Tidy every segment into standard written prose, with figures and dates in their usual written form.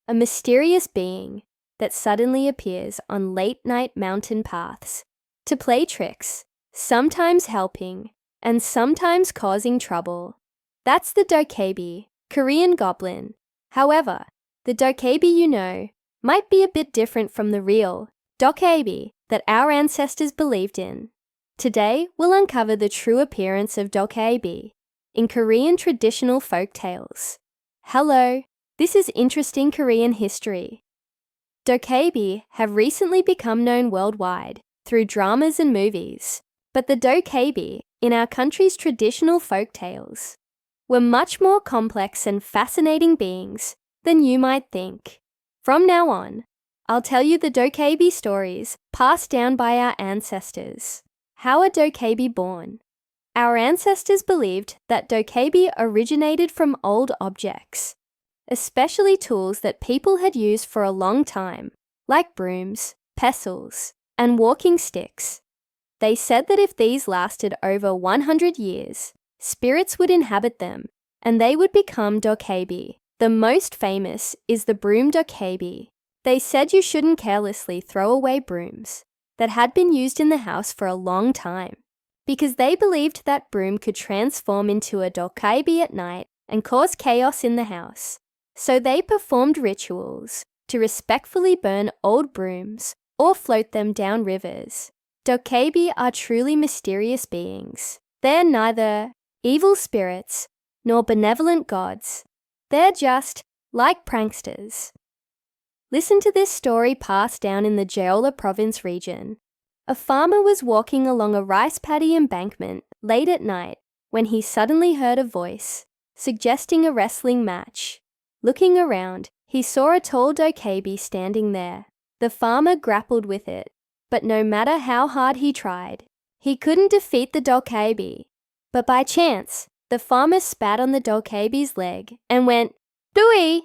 a mysterious being that suddenly appears on late-night mountain paths to play tricks, sometimes helping and sometimes causing trouble. That's the dokkaebi, Korean goblin. However, the dokkaebi you know might be a bit different from the real dokkaebi that our ancestors believed in. Today, we'll uncover the true appearance of dokkaebi in Korean traditional folk tales. Hello, this is Interesting Korean History. Dokkaebi have recently become known worldwide through dramas and movies, but the dokkaebi in our country's traditional folk tales were much more complex and fascinating beings than you might think. From now on, I'll tell you the dokkaebi stories passed down by our ancestors. How are dokkaebi born? Our ancestors believed that dokkaebi originated from old objects, especially tools that people had used for a long time, like brooms, pestles, and walking sticks. They said that if these lasted over 100 years, spirits would inhabit them, and they would become dokkaebi. The most famous is the broom dokkaebi. They said you shouldn't carelessly throw away brooms that had been used in the house for a long time, because they believed that broom could transform into a dokkaebi at night and cause chaos in the house. So they performed rituals to respectfully burn old brooms or float them down rivers. Dokkaebi are truly mysterious beings. They're neither evil spirits nor benevolent gods. They're just like pranksters. Listen to this story passed down in the Jeolla province region. A farmer was walking along a rice paddy embankment late at night when he suddenly heard a voice suggesting a wrestling match. Looking around, he saw a tall dokkaebi standing there. The farmer grappled with it, but no matter how hard he tried, he couldn't defeat the dokkaebi. But by chance, the farmer spat on the dokkaebi's leg and went, "Dooey!"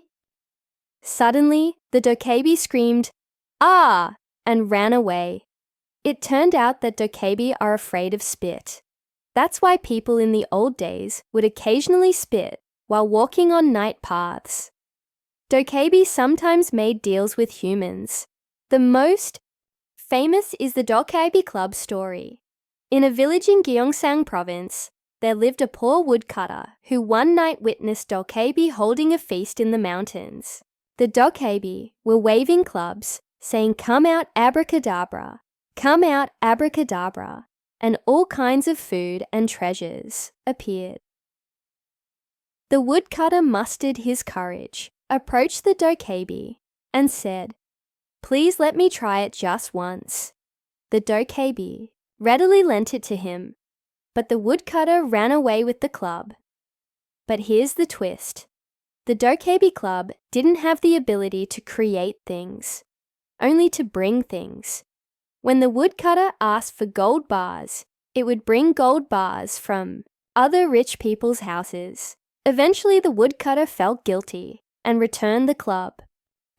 Suddenly, the dokkaebi screamed, "Ah!" and ran away. It turned out that dokkaebi are afraid of spit. That's why people in the old days would occasionally spit while walking on night paths. Dokkaebi sometimes made deals with humans. The most famous is the Dokkaebi Club story. In a village in Gyeongsang province, there lived a poor woodcutter who one night witnessed dokkaebi holding a feast in the mountains. The dokkaebi were waving clubs, saying, "Come out abracadabra, come out abracadabra," and all kinds of food and treasures appeared. The woodcutter mustered his courage, approached the dokkaebi, and said, "Please let me try it just once." The dokkaebi readily lent it to him, but the woodcutter ran away with the club. But here's the twist. The dokkaebi club didn't have the ability to create things, only to bring things. When the woodcutter asked for gold bars, it would bring gold bars from other rich people's houses. Eventually, the woodcutter felt guilty and returned the club.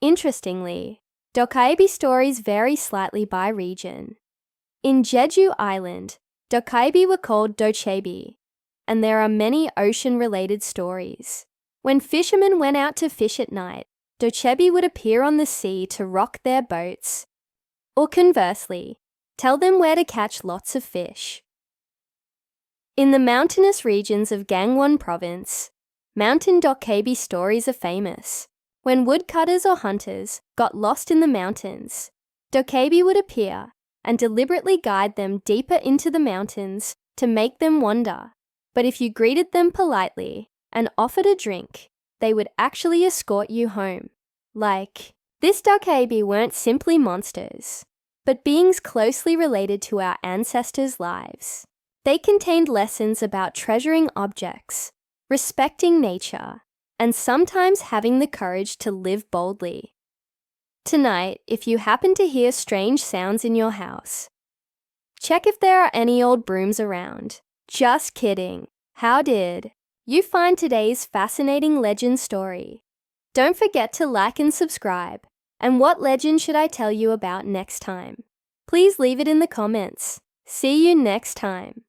Interestingly, dokkaebi stories vary slightly by region. In Jeju Island, dokkaebi were called dokkaebi, and there are many ocean-related stories. When fishermen went out to fish at night, dokkaebi would appear on the sea to rock their boats, or conversely, tell them where to catch lots of fish. In the mountainous regions of Gangwon province, mountain dokkaebi stories are famous. When woodcutters or hunters got lost in the mountains, dokkaebi would appear and deliberately guide them deeper into the mountains to make them wander. But if you greeted them politely and offered a drink, they would actually escort you home. This dokkaebi weren't simply monsters, but beings closely related to our ancestors' lives. They contained lessons about treasuring objects, respecting nature, and sometimes having the courage to live boldly. Tonight, if you happen to hear strange sounds in your house, check if there are any old brooms around. Just kidding. How did you find today's fascinating legend story? Don't forget to like and subscribe. And what legend should I tell you about next time? Please leave it in the comments. See you next time.